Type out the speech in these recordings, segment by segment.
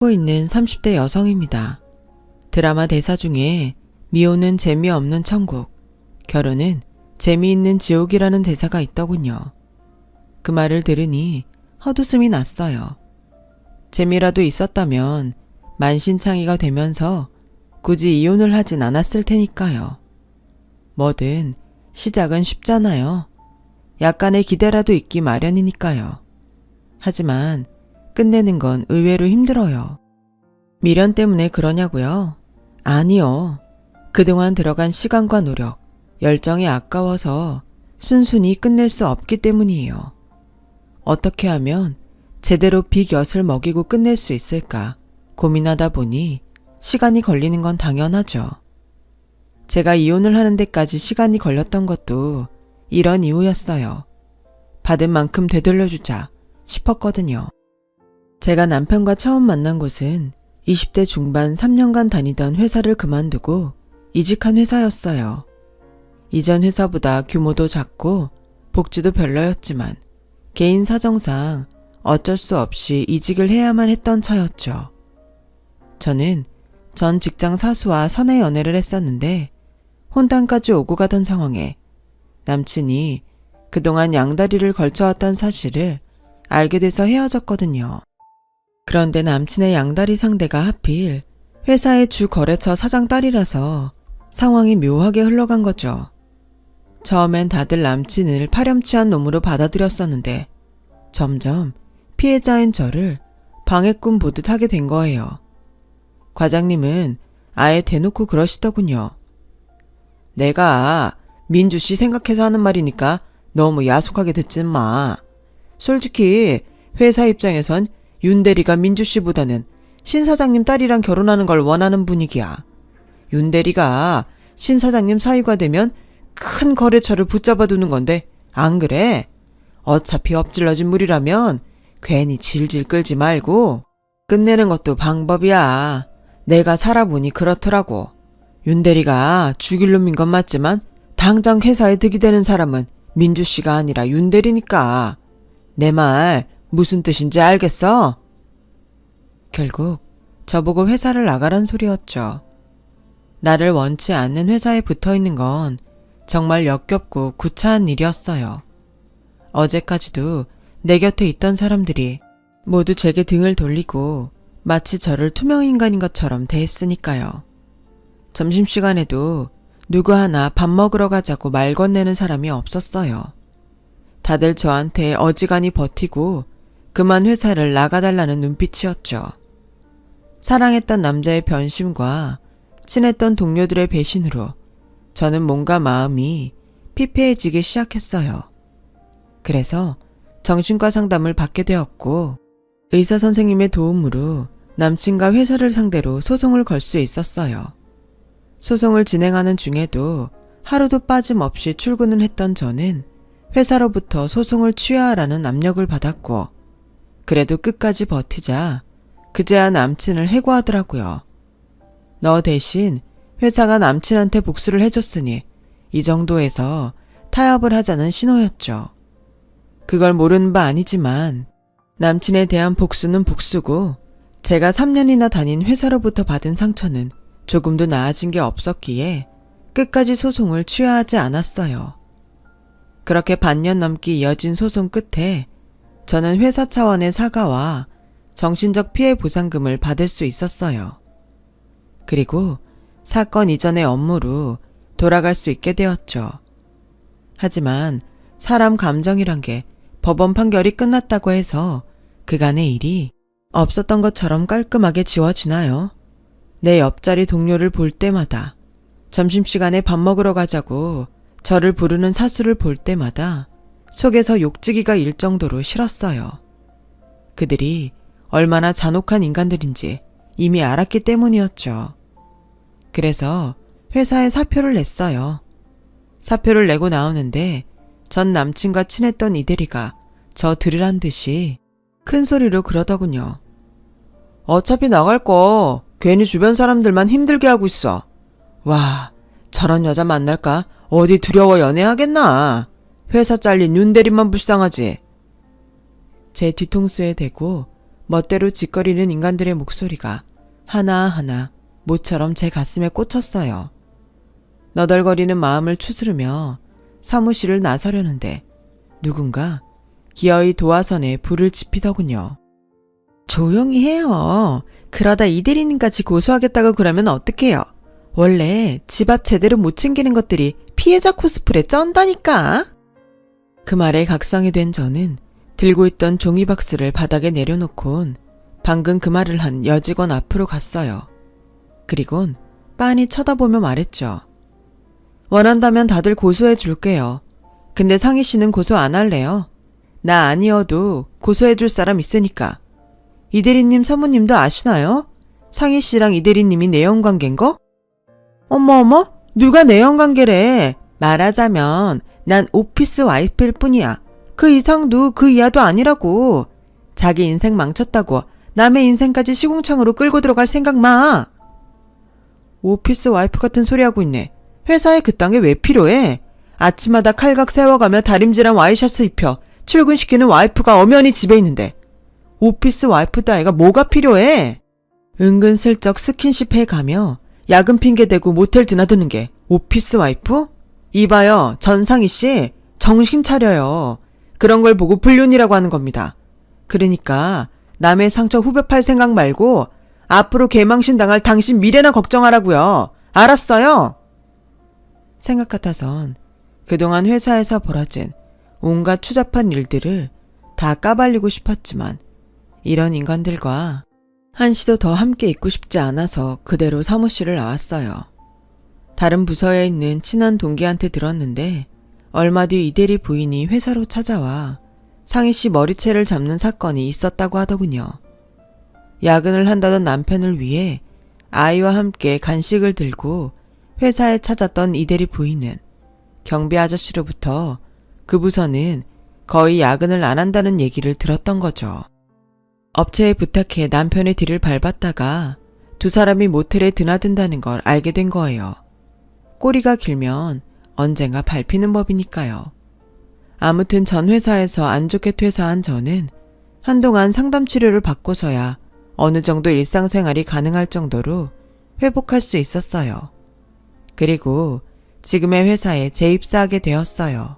하고 있는 30대 여성입니다. 드라마 대사 중에 미혼은 재미없는 천국, 결혼은 재미있는 지옥이라는 대사가 있더군요. 그 말을 들으니 헛웃음이 났어요. 재미라도 있었다면 만신창이가 되면서 굳이 이혼을 하진 않았을 테니까요. 뭐든 시작은 쉽잖아요. 약간의 기대라도 있기 마련이니까요. 하지만 끝내는 건 의외로 힘들어요. 미련 때문에 그러냐고요? 아니요. 그동안 들어간 시간과 노력, 열정이 아까워서 순순히 끝낼 수 없기 때문이에요. 어떻게 하면 제대로 빅엿을 먹이고 끝낼 수 있을까 고민하다 보니 시간이 걸리는 건 당연하죠. 제가 이혼을 하는 데까지 시간이 걸렸던 것도 이런 이유였어요. 받은 만큼 되돌려주자 싶었거든요. 제가 남편과 처음 만난 곳은 20대 중반 3년간 다니던 회사를 그만두고 이직한 회사였어요. 이전 회사보다 규모도 작고 복지도 별로였지만 개인 사정상 어쩔 수 없이 이직을 해야만 했던 차였죠. 저는 전 직장 사수와 사내 연애를 했었는데 혼단까지 오고 가던 상황에 남친이 그동안 양다리를 걸쳐왔던 사실을 알게 돼서 헤어졌거든요. 그런데 남친의 양다리 상대가 하필 회사의 주 거래처 사장 딸이라서 상황이 묘하게 흘러간 거죠. 처음엔 다들 남친을 파렴치한 놈으로 받아들였었는데 점점 피해자인 저를 방해꾼 보듯 하게 된 거예요. 과장님은 아예 대놓고 그러시더군요. 내가 민주씨 생각해서 하는 말이니까 너무 야속하게 듣지 마. 솔직히 회사 입장에선 윤대리가 민주씨보다는 신 사장님 딸이랑 결혼하는 걸 원하는 분위기야. 윤대리가 신 사장님 사위가 되면 큰 거래처를 붙잡아 두는 건데 안 그래? 어차피 엎질러진 물이라면 괜히 질질 끌지 말고 끝내는 것도 방법이야. 내가 살아보니 그렇더라고. 윤대리가 죽일 놈인 건 맞지만 당장 회사에 득이 되는 사람은 민주씨가 아니라 윤대리니까. 내 말 무슨 뜻인지 알겠어? 결국 저보고 회사를 나가란 소리였죠. 나를 원치 않는 회사에 붙어있는 건 정말 역겹고 구차한 일이었어요. 어제까지도 내 곁에 있던 사람들이 모두 제게 등을 돌리고 마치 저를 투명인간인 것처럼 대했으니까요. 점심시간에도 누구 하나 밥 먹으러 가자고 말 건네는 사람이 없었어요. 다들 저한테 어지간히 버티고 그만 회사를 나가달라는 눈빛이었죠. 사랑했던 남자의 변심과 친했던 동료들의 배신으로 저는 뭔가 마음이 피폐해지기 시작했어요. 그래서 정신과 상담을 받게 되었고 의사 선생님의 도움으로 남친과 회사를 상대로 소송을 걸 수 있었어요. 소송을 진행하는 중에도 하루도 빠짐없이 출근을 했던 저는 회사로부터 소송을 취하하라는 압력을 받았고 그래도 끝까지 버티자 그제야 남친을 해고하더라고요. 너 대신 회사가 남친한테 복수를 해줬으니 이 정도에서 타협을 하자는 신호였죠. 그걸 모르는 바 아니지만 남친에 대한 복수는 복수고 제가 3년이나 다닌 회사로부터 받은 상처는 조금도 나아진 게 없었기에 끝까지 소송을 취하하지 않았어요. 그렇게 반년 넘게 이어진 소송 끝에 저는 회사 차원의 사과와 정신적 피해 보상금을 받을 수 있었어요. 그리고 사건 이전의 업무로 돌아갈 수 있게 되었죠. 하지만 사람 감정이란 게 법원 판결이 끝났다고 해서 그간의 일이 없었던 것처럼 깔끔하게 지워지나요? 내 옆자리 동료를 볼 때마다 점심시간에 밥 먹으러 가자고 저를 부르는 사수를 볼 때마다 속에서 욕지기가 일 정도로 싫었어요. 그들이 얼마나 잔혹한 인간들인지 이미 알았기 때문이었죠. 그래서 회사에 사표를 냈어요. 사표를 내고 나오는데 전 남친과 친했던 이 대리가 저 들으란 듯이 큰 소리로 그러더군요. 어차피 나갈 거 괜히 주변 사람들만 힘들게 하고 있어. 와, 저런 여자 만날까? 어디 두려워 연애하겠나? 회사 잘린 윤대리만 불쌍하지. 제 뒤통수에 대고 멋대로 짓거리는 인간들의 목소리가 하나하나 모처럼 제 가슴에 꽂혔어요. 너덜거리는 마음을 추스르며 사무실을 나서려는데 누군가 기어이 도화선에 불을 지피더군요. 조용히 해요. 그러다 이 대리님까지 고소하겠다고 그러면 어떡해요. 원래 집 앞 제대로 못 챙기는 것들이 피해자 코스프레 쩐다니까. 그 말에 각성이 된 저는 들고 있던 종이박스를 바닥에 내려놓곤 방금 그 말을 한 여직원 앞으로 갔어요. 그리곤 빤히 쳐다보며 말했죠. 원한다면 다들 고소해 줄게요. 근데 상희 씨는 고소 안 할래요. 나 아니어도 고소해 줄 사람 있으니까. 이 대리님 사모님도 아시나요? 상희 씨랑 이 대리님이 내연관계인 거? 어머, 누가 내연관계래. 말하자면 난 오피스 와이프일 뿐이야. 그 이상도 그 이하도 아니라고. 자기 인생 망쳤다고 남의 인생까지 시궁창으로 끌고 들어갈 생각 마. 오피스 와이프 같은 소리 하고 있네. 회사에 그딴 게 왜 필요해? 아침마다 칼각 세워가며 다림질한 와이셔츠 입혀 출근시키는 와이프가 엄연히 집에 있는데 오피스 와이프 따위가 뭐가 필요해? 은근슬쩍 스킨십 해가며 야근 핑계 대고 모텔 드나드는 게 오피스 와이프? 이봐요, 전상희 씨, 정신 차려요. 그런 걸 보고 불륜이라고 하는 겁니다. 그러니까 남의 상처 후벼 팔 생각 말고 앞으로 개망신 당할 당신 미래나 걱정하라고요. 알았어요? 생각 같아선 그동안 회사에서 벌어진 온갖 추잡한 일들을 다 까발리고 싶었지만 이런 인간들과 한시도 더 함께 있고 싶지 않아서 그대로 사무실을 나왔어요. 다른 부서에 있는 친한 동기한테 들었는데 얼마 뒤 이대리 부인이 회사로 찾아와 상희 씨 머리채를 잡는 사건이 있었다고 하더군요. 야근을 한다던 남편을 위해 아이와 함께 간식을 들고 회사에 찾았던 이대리 부인은 경비 아저씨로부터 그 부서는 거의 야근을 안 한다는 얘기를 들었던 거죠. 업체에 부탁해 남편의 뒤를 밟았다가 두 사람이 모텔에 드나든다는 걸 알게 된 거예요. 꼬리가 길면 언젠가 밟히는 법이니까요. 아무튼 전 회사에서 안 좋게 퇴사한 저는 한동안 상담 치료를 받고서야 어느 정도 일상생활이 가능할 정도로 회복할 수 있었어요. 그리고 지금의 회사에 재입사하게 되었어요.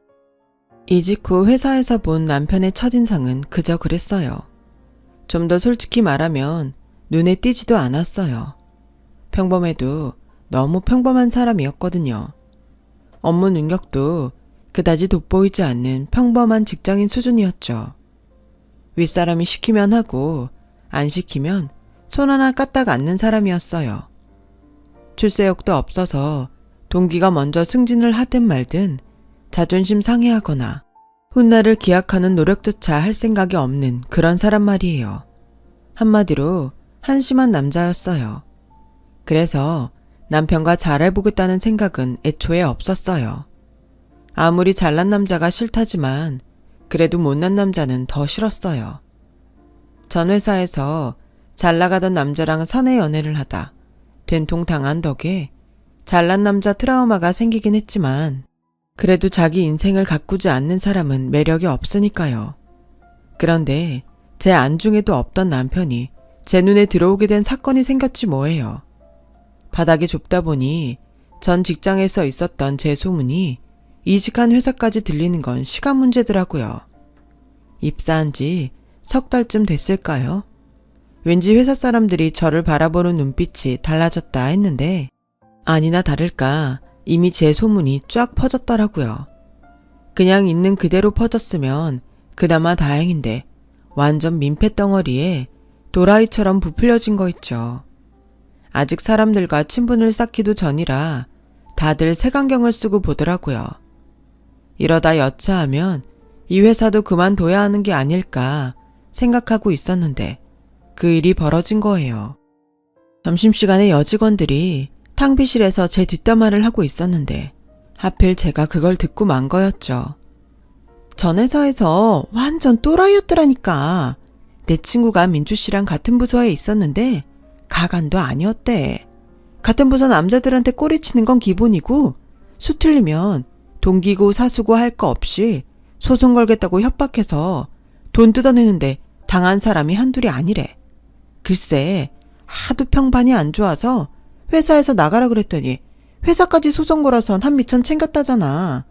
이직 후 회사에서 본 남편의 첫인상은 그저 그랬어요. 좀 더 솔직히 말하면 눈에 띄지도 않았어요. 평범해도 너무 평범한 사람이었거든요. 업무 능력도 그다지 돋보이지 않는 평범한 직장인 수준이었죠. 윗사람이 시키면 하고 안 시키면 손 하나 까딱 않는 사람이었어요. 출세욕도 없어서 동기가 먼저 승진을 하든 말든 자존심 상해하거나 훗날을 기약하는 노력조차 할 생각이 없는 그런 사람 말이에요. 한마디로 한심한 남자였어요. 그래서 남편과 잘해보겠다는 생각은 애초에 없었어요. 아무리 잘난 남자가 싫다지만 그래도 못난 남자는 더 싫었어요. 전 회사에서 잘나가던 남자랑 사내 연애를 하다 된통 당한 덕에 잘난 남자 트라우마가 생기긴 했지만 그래도 자기 인생을 가꾸지 않는 사람은 매력이 없으니까요. 그런데 제 안중에도 없던 남편이 제 눈에 들어오게 된 사건이 생겼지 뭐예요. 바닥이 좁다 보니 전 직장에서 있었던 제 소문이 이직한 회사까지 들리는 건 시간 문제더라고요. 입사한 지 석 달쯤 됐을까요? 왠지 회사 사람들이 저를 바라보는 눈빛이 달라졌다 했는데 아니나 다를까 이미 제 소문이 쫙 퍼졌더라고요. 그냥 있는 그대로 퍼졌으면 그나마 다행인데 완전 민폐덩어리에 도라이처럼 부풀려진 거 있죠. 아직 사람들과 친분을 쌓기도 전이라 다들 색안경을 쓰고 보더라고요. 이러다 여차하면 이 회사도 그만둬야 하는 게 아닐까 생각하고 있었는데 그 일이 벌어진 거예요. 점심시간에 여직원들이 탕비실에서 제 뒷담화를 하고 있었는데 하필 제가 그걸 듣고 만 거였죠. 전 회사에서 완전 또라이였더라니까. 내 친구가 민주씨랑 같은 부서에 있었는데 가관도 아니었대. 같은 부서 남자들한테 꼬리치는 건 기본이고 수 틀리면 동기고 사수고 할 거 없이 소송 걸겠다고 협박해서 돈 뜯어내는데 당한 사람이 한둘이 아니래. 글쎄, 하도 평판이 안 좋아서 회사에서 나가라 그랬더니 회사까지 소송 걸어선 한 미천 챙겼다잖아.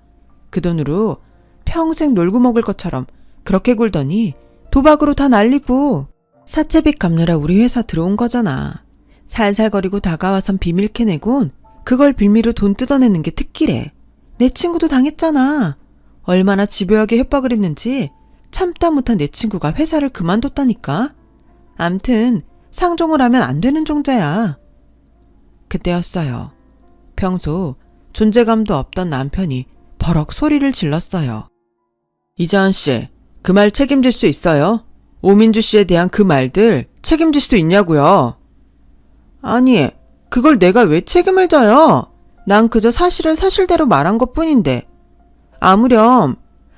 그 돈으로 평생 놀고 먹을 것처럼 그렇게 굴더니 도박으로 다 날리고 사채빚 갚느라 우리 회사 들어온 거잖아. 살살거리고 다가와선 비밀 캐내곤 그걸 빌미로 돈 뜯어내는 게 특기래. 내 친구도 당했잖아. 얼마나 집요하게 협박을 했는지 참다 못한 내 친구가 회사를 그만뒀다니까. 암튼 상종을 하면 안 되는 종자야. 그때였어요. 평소 존재감도 없던 남편이 버럭 소리를 질렀어요. 이자은 씨, 그 말 책임질 수 있어요? 오민주 씨에 대한 그 말들 책임질 수 있냐고요? 아니, 그걸 내가 왜 책임을 져요? 난 그저 사실을 사실대로 말한 것뿐인데. 아무렴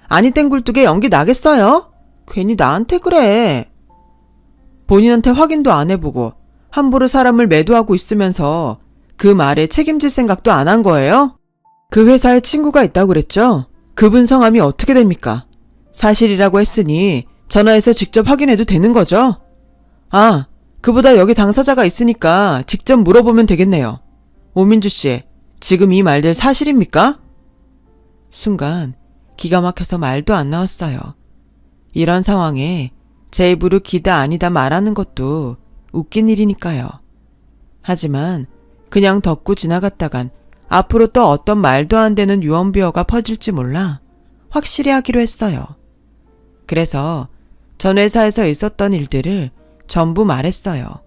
아니 땡 굴뚝에 연기 나겠어요? 괜히 나한테 그래. 본인한테 확인도 안 해보고 함부로 사람을 매도하고 있으면서 그 말에 책임질 생각도 안 한 거예요? 그 회사에 친구가 있다고 그랬죠? 그분 성함이 어떻게 됩니까? 사실이라고 했으니 전화해서 직접 확인해도 되는 거죠? 아, 그보다 여기 당사자가 있으니까 직접 물어보면 되겠네요. 오민주 씨, 지금 이 말들 사실입니까? 순간 기가 막혀서 말도 안 나왔어요. 이런 상황에 제 입으로 기다 아니다 말하는 것도 웃긴 일이니까요. 하지만 그냥 덮고 지나갔다간 앞으로 또 어떤 말도 안 되는 유언비어가 퍼질지 몰라 확실히 하기로 했어요. 그래서 전 회사에서 있었던 일들을 전부 말했어요.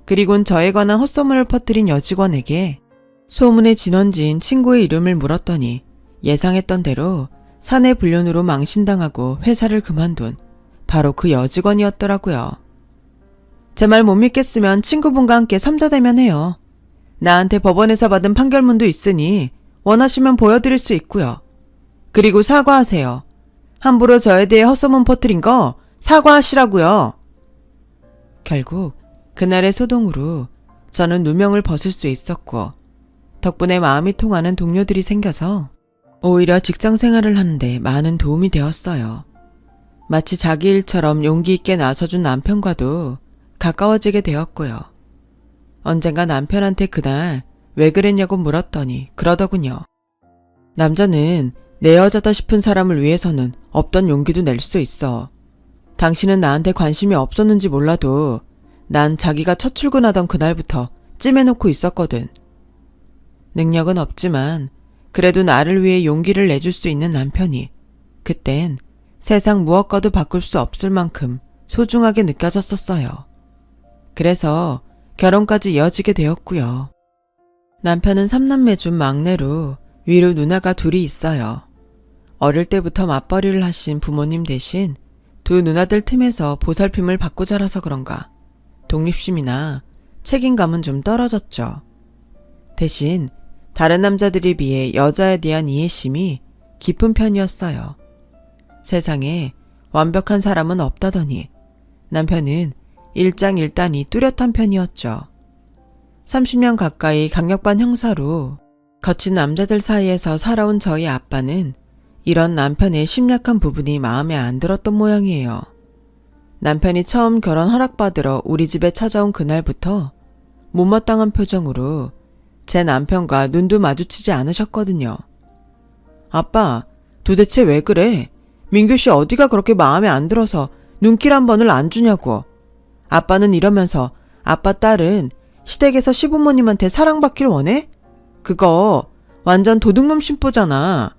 그리곤 저에 관한 헛소문을 퍼뜨린 여직원에게 소문의 진원지인 친구의 이름을 물었더니 예상했던 대로 사내 불륜으로 망신당하고 회사를 그만둔 바로 그 여직원이었더라고요. 제 말 못 믿겠으면 친구분과 함께 삼자대면해요. 나한테 법원에서 받은 판결문도 있으니 원하시면 보여드릴 수 있고요. 그리고 사과하세요. 함부로 저에 대해 헛소문 퍼뜨린 거 사과하시라고요. 결국 그날의 소동으로 저는 누명을 벗을 수 있었고 덕분에 마음이 통하는 동료들이 생겨서 오히려 직장 생활을 하는데 많은 도움이 되었어요. 마치 자기 일처럼 용기 있게 나서준 남편과도 가까워지게 되었고요. 언젠가 남편한테 그날 왜 그랬냐고 물었더니 그러더군요. 남자는 내 여자다 싶은 사람을 위해서는 없던 용기도 낼 수 있어. 당신은 나한테 관심이 없었는지 몰라도 난 자기가 첫 출근하던 그날부터 찜해놓고 있었거든. 능력은 없지만 그래도 나를 위해 용기를 내줄 수 있는 남편이 그땐 세상 무엇과도 바꿀 수 없을 만큼 소중하게 느껴졌었어요. 그래서 결혼까지 이어지게 되었고요. 남편은 3남매 중 막내로 위로 누나가 둘이 있어요. 어릴 때부터 맞벌이를 하신 부모님 대신 두 누나들 틈에서 보살핌을 받고 자라서 그런가 독립심이나 책임감은 좀 떨어졌죠. 대신 다른 남자들에 비해 여자에 대한 이해심이 깊은 편이었어요. 세상에 완벽한 사람은 없다더니 남편은 일장일단이 뚜렷한 편이었죠. 30년 가까이 강력반 형사로 거친 남자들 사이에서 살아온 저희 아빠는 이런 남편의 심약한 부분이 마음에 안 들었던 모양이에요. 남편이 처음 결혼 허락받으러 우리 집에 찾아온 그날부터 못마땅한 표정으로 제 남편과 눈도 마주치지 않으셨거든요. 아빠, 도대체 왜 그래? 민규 씨 어디가 그렇게 마음에 안 들어서 눈길 한 번을 안 주냐고. 아빠는 이러면서 아빠 딸은 시댁에서 시부모님한테 사랑받길 원해? 그거 완전 도둑놈 심보잖아.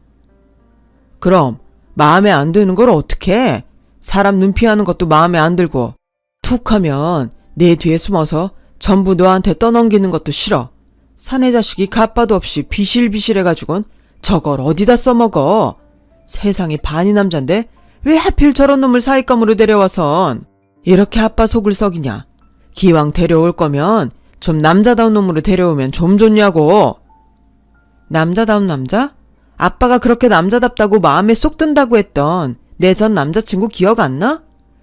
그럼 마음에 안 드는 걸 어떡해? 사람 눈 피하는 것도 마음에 안 들고 툭 하면 내 뒤에 숨어서 전부 너한테 떠넘기는 것도 싫어. 사내 자식이 갓바도 없이 비실비실해가지고는 저걸 어디다 써먹어. 세상에 반이 남잔데 왜 하필 저런 놈을 사윗감으로 데려와선 이렇게 아빠 속을 썩이냐. 기왕 데려올 거면 좀 남자다운 놈으로 데려오면 좀 좋냐고. 남자다운 남자? 아빠가 그렇게 남자답다고 마음에 쏙 든다고 했던 내 전 남자친구 기억 안 나?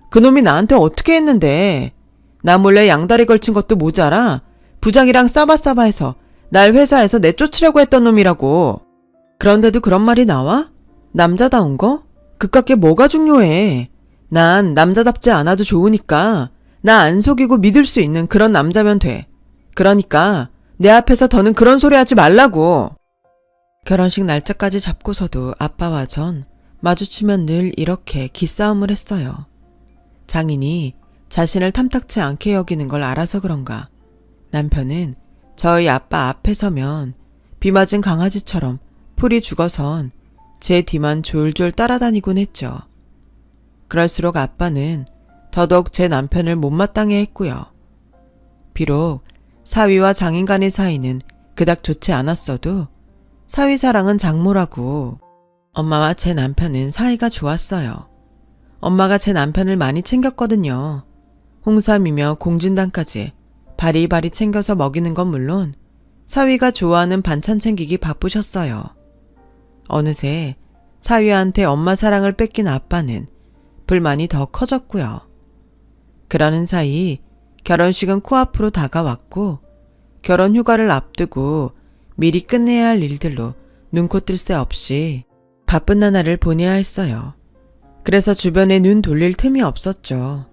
그놈이 나한테 어떻게 했는데. 나 몰래 양다리 걸친 것도 모자라 부장이랑 싸바싸바해서 날 회사에서 내쫓으려고 했던 놈이라고. 그런데도 그런 말이 나와? 남자다운 거? 그깟게 뭐가 중요해. 난 남자답지 않아도 좋으니까 나 안 속이고 믿을 수 있는 그런 남자면 돼. 그러니까 내 앞에서 더는 그런 소리 하지 말라고. 결혼식 날짜까지 잡고서도 아빠와 전 마주치면 늘 이렇게 기싸움을 했어요. 장인이 자신을 탐탁치 않게 여기는 걸 알아서 그런가 남편은 저희 아빠 앞에 서면 비 맞은 강아지처럼 풀이 죽어선 제 뒤만 졸졸 따라다니곤 했죠. 그럴수록 아빠는 더더욱 제 남편을 못마땅해 했고요. 비록 사위와 장인 간의 사이는 그닥 좋지 않았어도 사위 사랑은 장모라고 엄마와 제 남편은 사이가 좋았어요. 엄마가 제 남편을 많이 챙겼거든요. 홍삼이며 공진단까지 바리바리 챙겨서 먹이는 건 물론 사위가 좋아하는 반찬 챙기기 바쁘셨어요. 어느새 사위한테 엄마 사랑을 뺏긴 아빠는 불만이 더 커졌고요. 그러는 사이 결혼식은 코앞으로 다가왔고 결혼 휴가를 앞두고 미리 끝내야 할 일들로 눈코 뜰 새 없이 바쁜 나날을 보내야 했어요. 그래서 주변에 눈 돌릴 틈이 없었죠.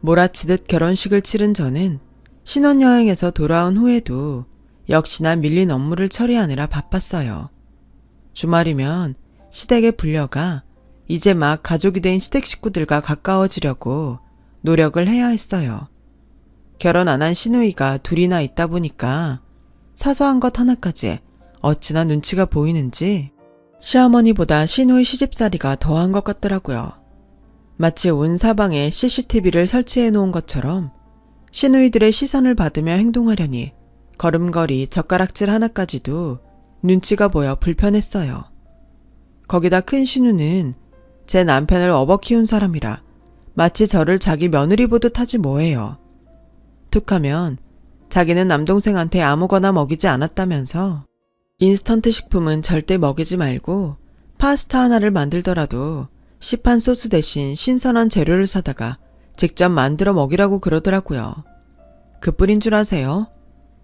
몰아치듯 결혼식을 치른 저는 신혼여행에서 돌아온 후에도 역시나 밀린 업무를 처리하느라 바빴어요. 주말이면 시댁에 불려가 이제 막 가족이 된 시댁 식구들과 가까워지려고 노력을 해야 했어요. 결혼 안 한 시누이가 둘이나 있다 보니까 사소한 것 하나까지 어찌나 눈치가 보이는지 시어머니보다 시누이 시집살이가 더한 것 같더라고요. 마치 온 사방에 CCTV를 설치해 놓은 것처럼 시누이들의 시선을 받으며 행동하려니 걸음걸이 젓가락질 하나까지도 눈치가 보여 불편했어요. 거기다 큰 시누는 제 남편을 업어 키운 사람이라 마치 저를 자기 며느리 보듯 하지 뭐예요. 툭하면 자기는 남동생한테 아무거나 먹이지 않았다면서 인스턴트 식품은 절대 먹이지 말고 파스타 하나를 만들더라도 시판 소스 대신 신선한 재료를 사다가 직접 만들어 먹이라고 그러더라고요. 그뿐인 줄 아세요?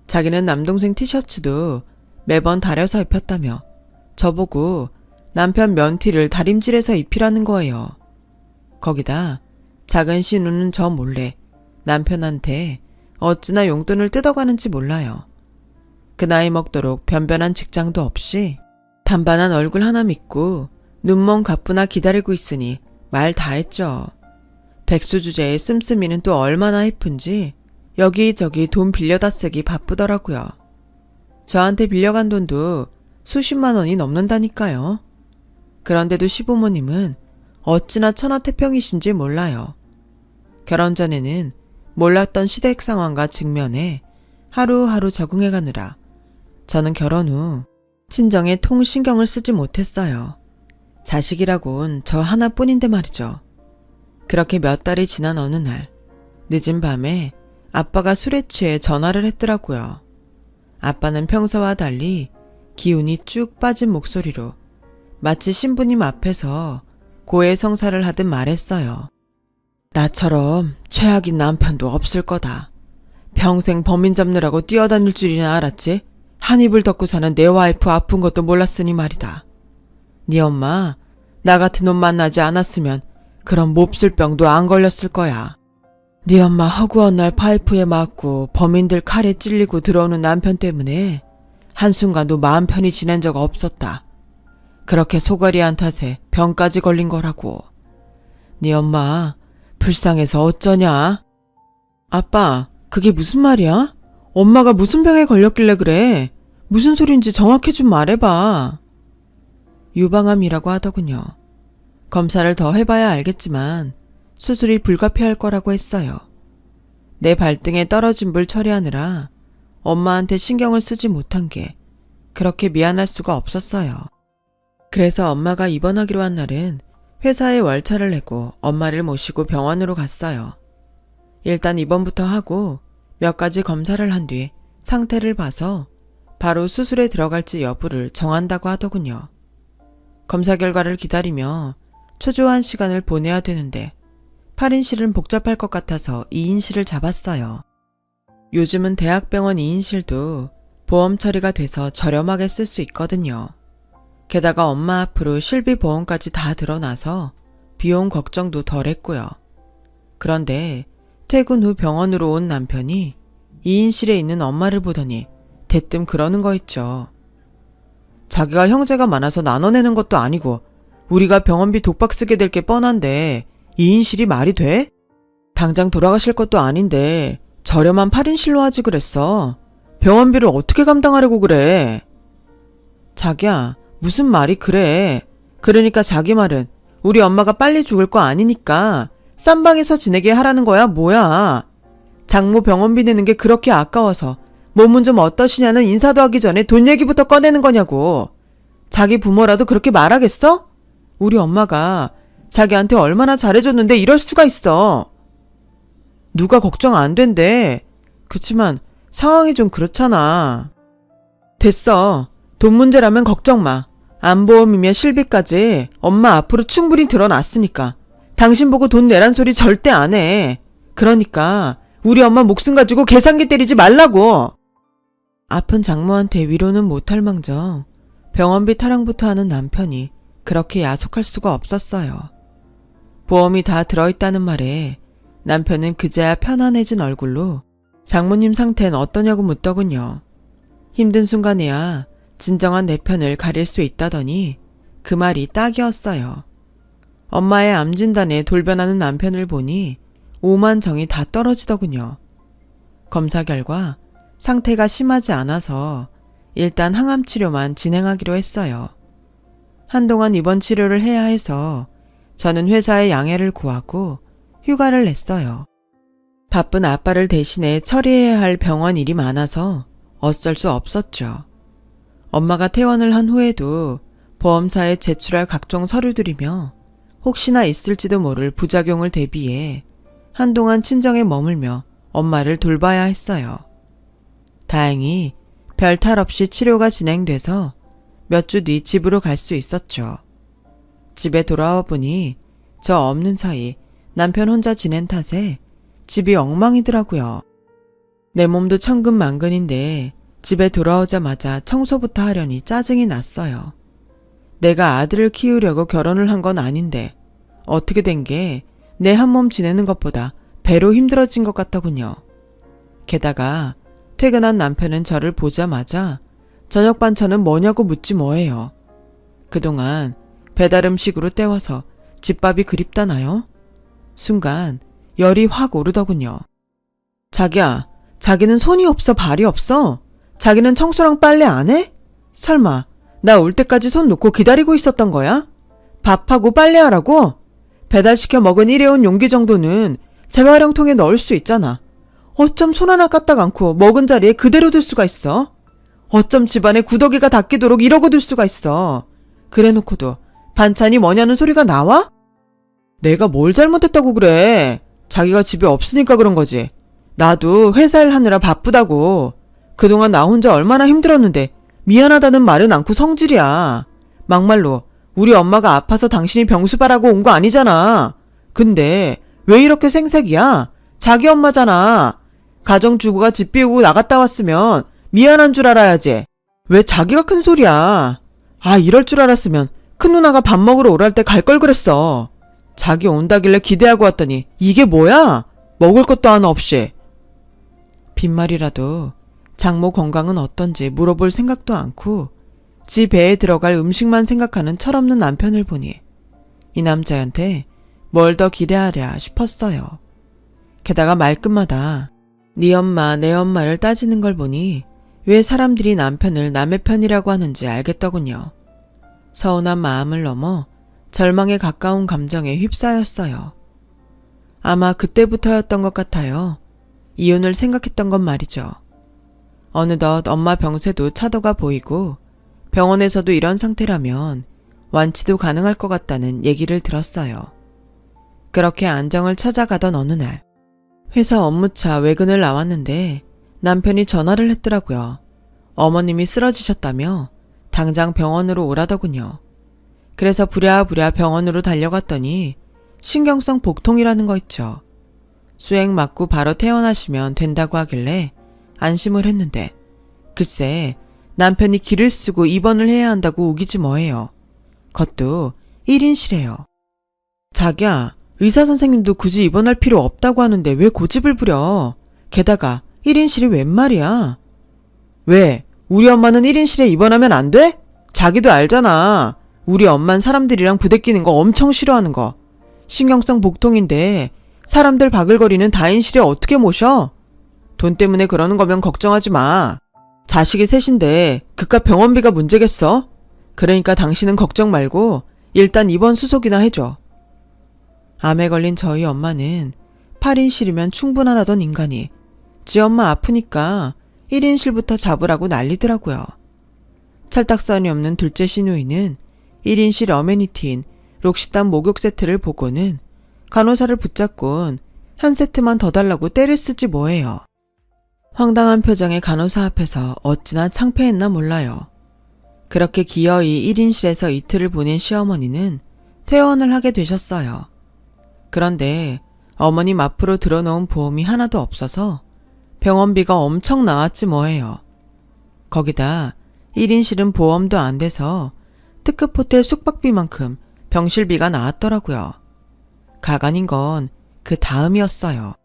자기는 남동생 티셔츠도 매번 다려서 입혔다며 저보고 남편 면티를 다림질해서 입히라는 거예요. 거기다 작은 신우는 저 몰래 남편한테 어찌나 용돈을 뜯어가는지 몰라요. 그 나이 먹도록 변변한 직장도 없이 단반한 얼굴 하나 믿고 눈먼 가쁘나 기다리고 있으니 말 다 했죠. 백수 주제에 씀씀이는 또 얼마나 해픈지 여기저기 돈 빌려다 쓰기 바쁘더라고요. 저한테 빌려간 돈도 수십만 원이 넘는다니까요. 그런데도 시부모님은 어찌나 천하태평이신지 몰라요. 결혼 전에는 몰랐던 시댁 상황과 직면에 하루하루 적응해가느라 저는 결혼 후 친정에 통 신경을 쓰지 못했어요. 자식이라곤 저 하나뿐인데 말이죠. 그렇게 몇 달이 지난 어느 날 늦은 밤에 아빠가 술에 취해 전화를 했더라고요. 아빠는 평소와 달리 기운이 쭉 빠진 목소리로 마치 신부님 앞에서 고해성사를 하듯 말했어요. 나처럼 최악인 남편도 없을 거다. 평생 범인 잡느라고 뛰어다닐 줄이나 알았지? 한 입을 덮고 사는 내 와이프 아픈 것도 몰랐으니 말이다. 네 엄마 나 같은 놈 만나지 않았으면 그런 몹쓸 병도 안 걸렸을 거야. 네 엄마 허구한 날 파이프에 맞고 범인들 칼에 찔리고 들어오는 남편 때문에 한순간도 마음 편히 지낸 적 없었다. 그렇게 소가리한 탓에 병까지 걸린 거라고. 네 엄마 불쌍해서 어쩌냐? 아빠, 그게 무슨 말이야? 엄마가 무슨 병에 걸렸길래 그래? 무슨 소린지 정확히 좀 말해봐. 유방암이라고 하더군요. 검사를 더 해봐야 알겠지만 수술이 불가피할 거라고 했어요. 내 발등에 떨어진 불 처리하느라 엄마한테 신경을 쓰지 못한 게 그렇게 미안할 수가 없었어요. 그래서 엄마가 입원하기로 한 날은 회사에 월차를 내고 엄마를 모시고 병원으로 갔어요. 일단 입원부터 하고 몇 가지 검사를 한 뒤 상태를 봐서 바로 수술에 들어갈지 여부를 정한다고 하더군요. 검사 결과를 기다리며 초조한 시간을 보내야 되는데 8인실은 복잡할 것 같아서 2인실을 잡았어요. 요즘은 대학병원 2인실도 보험 처리가 돼서 저렴하게 쓸 수 있거든요. 게다가 엄마 앞으로 실비보험까지 다 드러나서 비용 걱정도 덜 했고요. 그런데 퇴근 후 병원으로 온 남편이 2인실에 있는 엄마를 보더니 대뜸 그러는 거 있죠. 자기가 형제가 많아서 나눠내는 것도 아니고 우리가 병원비 독박 쓰게 될 게 뻔한데 2인실이 말이 돼? 당장 돌아가실 것도 아닌데 저렴한 8인실로 하지 그랬어. 병원비를 어떻게 감당하려고 그래? 자기야, 무슨 말이 그래. 그러니까 자기 말은 우리 엄마가 빨리 죽을 거 아니니까 싼 방에서 지내게 하라는 거야, 뭐야. 장모 병원비 내는 게 그렇게 아까워서 몸은 좀 어떠시냐는 인사도 하기 전에 돈 얘기부터 꺼내는 거냐고. 자기 부모라도 그렇게 말하겠어? 우리 엄마가 자기한테 얼마나 잘해줬는데 이럴 수가 있어. 누가 걱정 안 된대. 그치만 상황이 좀 그렇잖아. 됐어. 돈 문제라면 걱정 마. 안보험이며 실비까지 엄마 앞으로 충분히 드러났으니까 당신 보고 돈 내란 소리 절대 안 해. 그러니까 우리 엄마 목숨 가지고 계산기 때리지 말라고. 아픈 장모한테 위로는 못할 망정 병원비 타령부터 하는 남편이 그렇게 야속할 수가 없었어요. 보험이 다 들어있다는 말에 남편은 그제야 편안해진 얼굴로 장모님 상태는 어떠냐고 묻더군요. 힘든 순간에야 진정한 내 편을 가릴 수 있다더니 그 말이 딱이었어요. 엄마의 암 진단에 돌변하는 남편을 보니 오만 정이 다 떨어지더군요. 검사 결과 상태가 심하지 않아서 일단 항암 치료만 진행하기로 했어요. 한동안 입원 치료를 해야 해서 저는 회사에 양해를 구하고 휴가를 냈어요. 바쁜 아빠를 대신해 처리해야 할 병원 일이 많아서 어쩔 수 없었죠. 엄마가 퇴원을 한 후에도 보험사에 제출할 각종 서류들이며 혹시나 있을지도 모를 부작용을 대비해 한동안 친정에 머물며 엄마를 돌봐야 했어요. 다행히 별 탈 없이 치료가 진행돼서 몇 주 뒤 집으로 갈 수 있었죠. 집에 돌아와 보니 저 없는 사이 남편 혼자 지낸 탓에 집이 엉망이더라고요. 내 몸도 천근만근인데 집에 돌아오자마자 청소부터 하려니 짜증이 났어요. 내가 아들을 키우려고 결혼을 한 건 아닌데 어떻게 된 게 내 한 몸 지내는 것보다 배로 힘들어진 것 같더군요. 게다가 퇴근한 남편은 저를 보자마자 저녁 반찬은 뭐냐고 묻지 뭐해요. 그동안 배달 음식으로 때워서 집밥이 그립다나요? 순간 열이 확 오르더군요. 자기야, 자기는 손이 없어 발이 없어? 자기는 청소랑 빨래 안 해? 설마 나 올 때까지 손 놓고 기다리고 있었던 거야? 밥하고 빨래하라고? 배달시켜 먹은 일회용 용기 정도는 재활용통에 넣을 수 있잖아. 어쩜 손 하나 까딱 않고 먹은 자리에 그대로 둘 수가 있어? 어쩜 집안에 구더기가 닦이도록 이러고 둘 수가 있어? 그래놓고도 반찬이 뭐냐는 소리가 나와? 내가 뭘 잘못했다고 그래? 자기가 집에 없으니까 그런 거지. 나도 회사 일 하느라 바쁘다고. 그동안 나 혼자 얼마나 힘들었는데 미안하다는 말은 않고 성질이야. 막말로 우리 엄마가 아파서 당신이 병수 바라고 온 거 아니잖아. 근데 왜 이렇게 생색이야? 자기 엄마잖아. 가정주부가 집 비우고 나갔다 왔으면 미안한 줄 알아야지. 왜 자기가 큰 소리야. 아, 이럴 줄 알았으면 큰 누나가 밥 먹으러 오랄 때 갈 걸 그랬어. 자기 온다길래 기대하고 왔더니 이게 뭐야? 먹을 것도 하나 없이. 빈말이라도 장모 건강은 어떤지 물어볼 생각도 않고 지 배에 들어갈 음식만 생각하는 철없는 남편을 보니 이 남자한테 뭘 더 기대하랴 싶었어요. 게다가 말끝마다 네 엄마 내 엄마를 따지는 걸 보니 왜 사람들이 남편을 남의 편이라고 하는지 알겠더군요. 서운한 마음을 넘어 절망에 가까운 감정에 휩싸였어요. 아마 그때부터였던 것 같아요. 이혼을 생각했던 건 말이죠. 어느덧 엄마 병세도 차도가 보이고 병원에서도 이런 상태라면 완치도 가능할 것 같다는 얘기를 들었어요. 그렇게 안정을 찾아가던 어느 날 회사 업무차 외근을 나왔는데 남편이 전화를 했더라고요. 어머님이 쓰러지셨다며 당장 병원으로 오라더군요. 그래서 부랴부랴 병원으로 달려갔더니 신경성 복통이라는 거 있죠. 수액 맞고 바로 퇴원하시면 된다고 하길래 안심을 했는데 글쎄 남편이 기를 쓰고 입원을 해야 한다고 우기지 뭐해요. 그것도 1인실에요. 자기야, 의사 선생님도 굳이 입원할 필요 없다고 하는데 왜 고집을 부려? 게다가 1인실이 웬 말이야? 왜? 우리 엄마는 1인실에 입원하면 안 돼? 자기도 알잖아. 우리 엄만 사람들이랑 부대끼는 거 엄청 싫어하는 거. 신경성 복통인데 사람들 바글거리는 다인실에 어떻게 모셔? 돈 때문에 그러는 거면 걱정하지 마. 자식이 셋인데 그깟 병원비가 문제겠어? 그러니까 당신은 걱정 말고 일단 입원 수속이나 해줘. 암에 걸린 저희 엄마는 8인실이면 충분하다던 인간이 지 엄마 아프니까 1인실부터 잡으라고 난리더라고요. 찰떡선이 없는 둘째 시누이는 1인실 어메니티인 록시단 목욕 세트를 보고는 간호사를 붙잡곤 한 세트만 더 달라고 때를 쓰지 뭐예요. 황당한 표정의 간호사 앞에서 어찌나 창피했나 몰라요. 그렇게 기어이 1인실에서 이틀을 보낸 시어머니는 퇴원을 하게 되셨어요. 그런데 어머님 앞으로 들어놓은 보험이 하나도 없어서 병원비가 엄청 나왔지 뭐예요. 거기다 1인실은 보험도 안 돼서 특급 호텔 숙박비만큼 병실비가 나왔더라고요. 가관인 건 그 다음이었어요.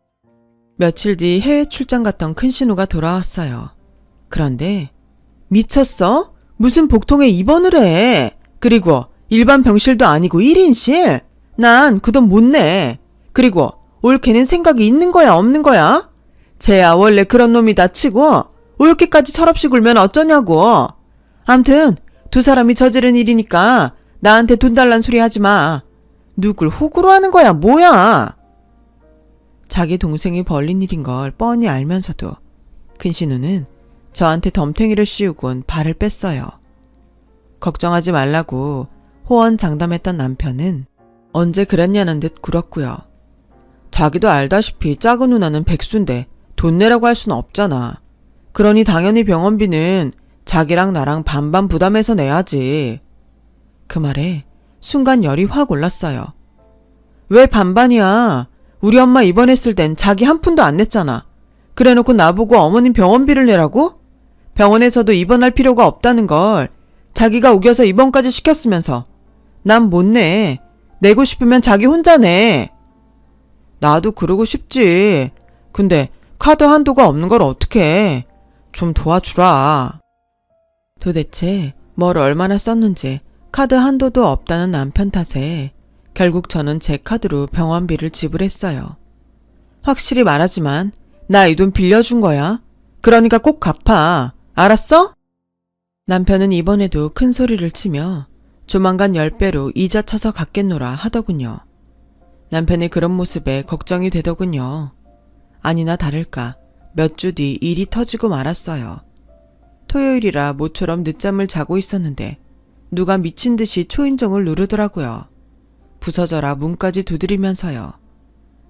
며칠 뒤 해외 출장 갔던 큰신우가 돌아왔어요. 그런데 미쳤어? 무슨 복통에 입원을 해? 그리고 일반 병실도 아니고 1인실? 난 그 돈 못 내. 그리고 올케는 생각이 있는 거야 없는 거야? 쟤야 원래 그런 놈이다 치고 올케까지 철없이 굴면 어쩌냐고. 암튼 두 사람이 저지른 일이니까 나한테 돈 달란 소리 하지 마. 누굴 호구로 하는 거야 뭐야? 자기 동생이 벌린 일인 걸 뻔히 알면서도 큰신우는 저한테 덤탱이를 씌우곤 발을 뺐어요. 걱정하지 말라고 호언장담했던 남편은 언제 그랬냐는 듯 굴었고요. 자기도 알다시피 작은 누나는 백수인데 돈 내라고 할 수는 없잖아. 그러니 당연히 병원비는 자기랑 나랑 반반 부담해서 내야지. 그 말에 순간 열이 확 올랐어요. 왜 반반이야? 우리 엄마 입원했을 땐 자기 한 푼도 안 냈잖아. 그래놓고 나보고 어머님 병원비를 내라고? 병원에서도 입원할 필요가 없다는 걸 자기가 우겨서 입원까지 시켰으면서 난 못 내. 내고 싶으면 자기 혼자 내. 나도 그러고 싶지. 근데 카드 한도가 없는 걸 어떡해. 좀 도와주라. 도대체 뭘 얼마나 썼는지 카드 한도도 없다는 남편 탓에 결국 저는 제 카드로 병원비를 지불했어요. 확실히 말하지만 나 이 돈 빌려준 거야. 그러니까 꼭 갚아. 알았어? 남편은 이번에도 큰 소리를 치며 조만간 10배로 이자 쳐서 갚겠노라 하더군요. 남편의 그런 모습에 걱정이 되더군요. 아니나 다를까 몇 주 뒤 일이 터지고 말았어요. 토요일이라 모처럼 늦잠을 자고 있었는데 누가 미친 듯이 초인종을 누르더라고요. 부서져라 문까지 두드리면서요.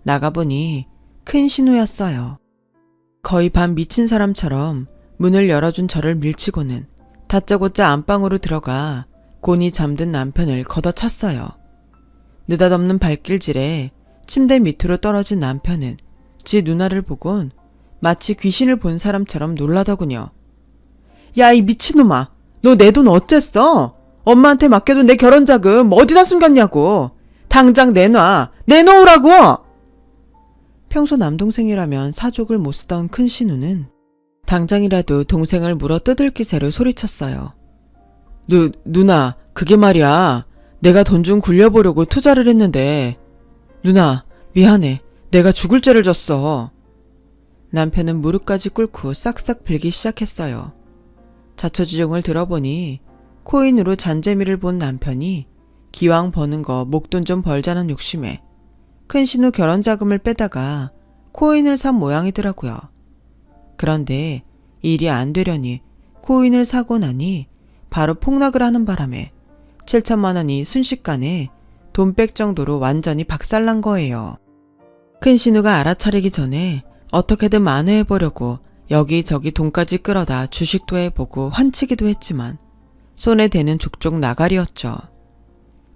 나가보니 큰 신우였어요. 거의 반 미친 사람처럼 문을 열어준 저를 밀치고는 다짜고짜 안방으로 들어가 곤히 잠든 남편을 걷어찼어요. 느닷없는 발길질에 침대 밑으로 떨어진 남편은 지 누나를 보곤 마치 귀신을 본 사람처럼 놀라더군요. 야, 이 미친놈아! 너 내 돈 어쨌어? 엄마한테 맡겨둔 내 결혼자금 어디다 숨겼냐고! 당장 내놔! 내놓으라고! 평소 남동생이라면 사족을 못 쓰던 큰 신우는 당장이라도 동생을 물어 뜯을 기세로 소리쳤어요. 누나, 그게 말이야. 내가 돈 좀 굴려보려고 투자를 했는데. 누나, 미안해. 내가 죽을 죄를 졌어. 남편은 무릎까지 꿇고 싹싹 빌기 시작했어요. 자초지종을 들어보니 코인으로 잔재미를 본 남편이 기왕 버는 거 목돈 좀 벌자는 욕심에 큰 신우 결혼자금을 빼다가 코인을 산 모양이더라고요. 그런데 일이 안 되려니 코인을 사고 나니 바로 폭락을 하는 바람에 7천만 원이 순식간에 돈 뺄 정도로 완전히 박살난 거예요. 큰 신우가 알아차리기 전에 어떻게든 만회해보려고 여기저기 돈까지 끌어다 주식도 해보고 환치기도 했지만 손에 대는 족족 나가리였죠.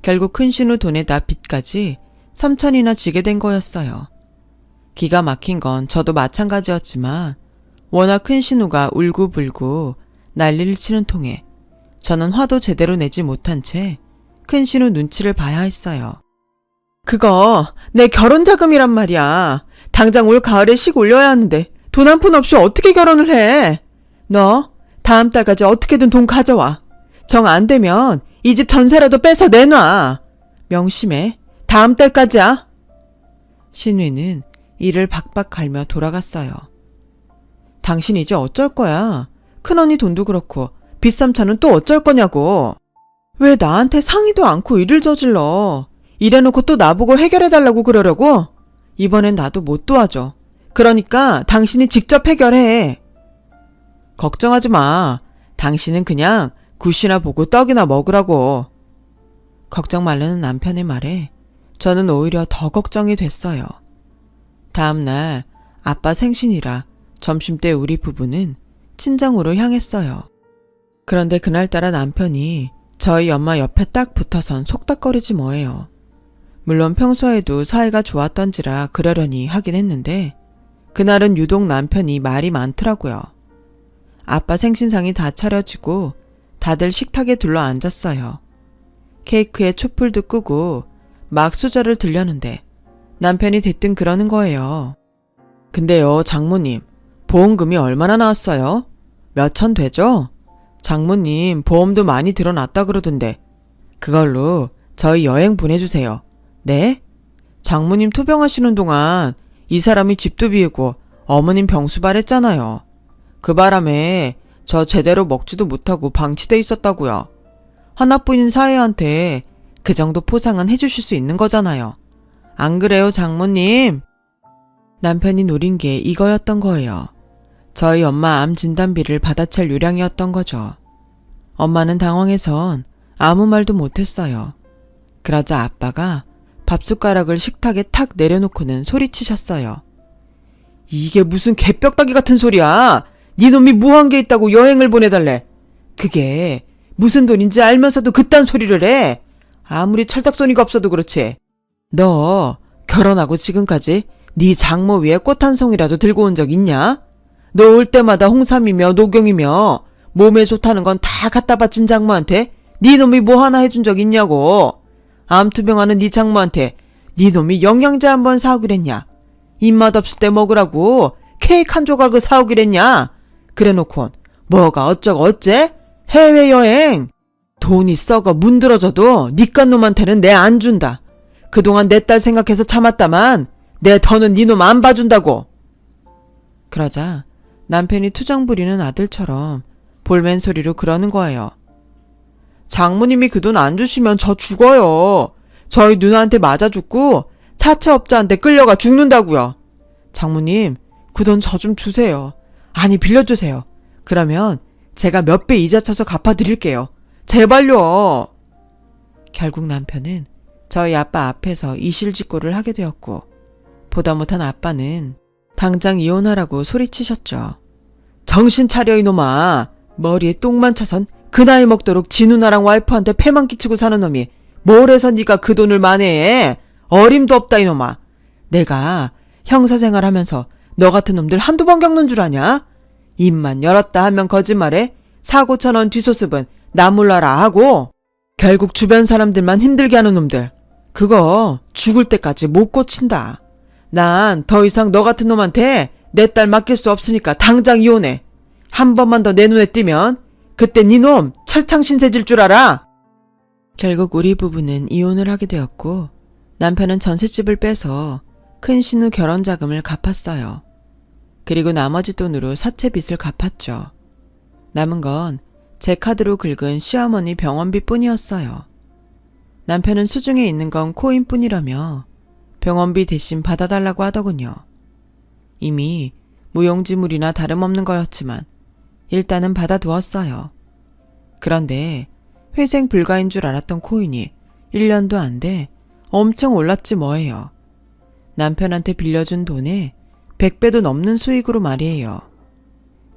결국 큰 신우 돈에다 빚까지 3천이나 지게 된 거였어요. 기가 막힌 건 저도 마찬가지였지만 워낙 큰 신우가 울고불고 난리를 치는 통에 저는 화도 제대로 내지 못한 채 큰 신우 눈치를 봐야 했어요. 그거 내 결혼 자금이란 말이야. 당장 올 가을에 식 올려야 하는데 돈 한 푼 없이 어떻게 결혼을 해? 너 다음 달까지 어떻게든 돈 가져와. 정 안 되면 이 집 전세라도 빼서 내놔. 명심해. 다음 달까지야. 신위는 이를 박박 갈며 돌아갔어요. 당신 이제 어쩔 거야? 큰언니 돈도 그렇고 빚삼차는 또 어쩔 거냐고. 왜 나한테 상의도 않고 일을 저질러. 이래놓고 또 나보고 해결해달라고 그러려고? 이번엔 나도 못 도와줘. 그러니까 당신이 직접 해결해. 걱정하지 마. 당신은 그냥 굿이나 보고 떡이나 먹으라고. 걱정 말라는 남편의 말에 저는 오히려 더 걱정이 됐어요. 다음날 아빠 생신이라 점심때 우리 부부는 친정으로 향했어요. 그런데 그날따라 남편이 저희 엄마 옆에 딱 붙어선 속닥거리지 뭐예요. 물론 평소에도 사이가 좋았던지라 그러려니 하긴 했는데 그날은 유독 남편이 말이 많더라고요. 아빠 생신상이 다 차려지고 다들 식탁에 둘러 앉았어요. 케이크에 촛불도 끄고 막 수저를 들려는데 남편이 대뜸 그러는 거예요. 근데요, 장모님, 보험금이 얼마나 나왔어요? 몇천 되죠? 장모님, 보험도 많이 들어놨다 그러던데 그걸로 저희 여행 보내주세요. 네? 장모님 투병하시는 동안 이 사람이 집도 비우고 어머님 병수발했잖아요. 그 바람에 저 제대로 먹지도 못하고 방치돼 있었다고요. 하나뿐인 사회한테 그 정도 포상은 해주실 수 있는 거잖아요. 안 그래요, 장모님? 남편이 노린 게 이거였던 거예요. 저희 엄마 암 진단비를 받아찰 요량이었던 거죠. 엄마는 당황해선 아무 말도 못했어요. 그러자 아빠가 밥숟가락을 식탁에 탁 내려놓고는 소리치셨어요. 이게 무슨 개벽다기 같은 소리야. 네 놈이 뭐한 게 있다고 여행을 보내달래. 그게 무슨 돈인지 알면서도 그딴 소리를 해. 아무리 철딱소니가 없어도 그렇지. 너 결혼하고 지금까지 네 장모 위에 꽃 한 송이라도 들고 온 적 있냐? 너 올 때마다 홍삼이며 녹용이며 몸에 좋다는 건 다 갖다 바친 장모한테 네 놈이 뭐 하나 해준 적 있냐고. 암투병하는 네 장모한테 네 놈이 영양제 한번 사오기랬냐? 입맛 없을 때 먹으라고 케이크 한 조각을 사오기랬냐? 그래놓곤 뭐가 어쩌고 어째? 해외여행! 돈이 썩어 문드러져도 니깟 놈한테는 내 안 준다. 그동안 내 딸 생각해서 참았다만 내 더는 네 놈 안 봐준다고. 그러자 남편이 투정 부리는 아들처럼 볼멘 소리로 그러는 거예요. 장모님이 그 돈 안 주시면 저 죽어요. 저희 누나한테 맞아 죽고 사채업자한테 끌려가 죽는다고요. 장모님, 그 돈 저 좀 주세요. 아니, 빌려주세요. 그러면 제가 몇 배 이자 쳐서 갚아드릴게요. 제발요. 결국 남편은 저희 아빠 앞에서 이실직고를 하게 되었고 보다 못한 아빠는 당장 이혼하라고 소리치셨죠. 정신 차려 이놈아. 머리에 똥만 차선 그 나이 먹도록 지 누나랑 와이프한테 패만 끼치고 사는 놈이 뭘 해서 네가 그 돈을 만회해. 어림도 없다 이놈아. 내가 형사생활하면서 너 같은 놈들 한두 번 겪는 줄 아냐? 입만 열었다 하면 거짓말해. 사고 쳐놓은 뒷소습은 나 몰라라 하고 결국 주변 사람들만 힘들게 하는 놈들 그거 죽을 때까지 못 고친다. 난 더 이상 너 같은 놈한테 내 딸 맡길 수 없으니까 당장 이혼해. 한 번만 더 내 눈에 띄면 그때 네 놈 철창신세질 줄 알아. 결국 우리 부부는 이혼을 하게 되었고 남편은 전셋집을 빼서 큰 신우 결혼 자금을 갚았어요. 그리고 나머지 돈으로 사채 빚을 갚았죠. 남은 건 제 카드로 긁은 시어머니 병원비 뿐이었어요. 남편은 수중에 있는 건 코인뿐이라며 병원비 대신 받아달라고 하더군요. 이미 무용지물이나 다름없는 거였지만 일단은 받아두었어요. 그런데 회생 불가인 줄 알았던 코인이 1년도 안 돼 엄청 올랐지 뭐예요. 남편한테 빌려준 돈에 100배도 넘는 수익으로 말이에요.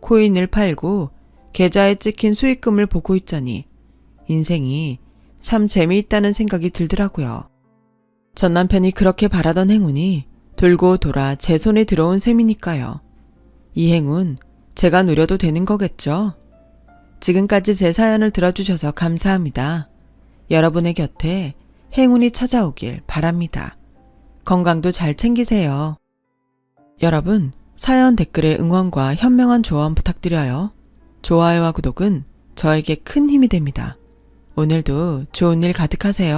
코인을 팔고 계좌에 찍힌 수익금을 보고 있자니 인생이 참 재미있다는 생각이 들더라고요. 전 남편이 그렇게 바라던 행운이 돌고 돌아 제 손에 들어온 셈이니까요. 이 행운 제가 누려도 되는 거겠죠? 지금까지 제 사연을 들어주셔서 감사합니다. 여러분의 곁에 행운이 찾아오길 바랍니다. 건강도 잘 챙기세요. 여러분, 사연 댓글에 응원과 현명한 조언 부탁드려요. 좋아요와 구독은 저에게 큰 힘이 됩니다. 오늘도 좋은 일 가득하세요.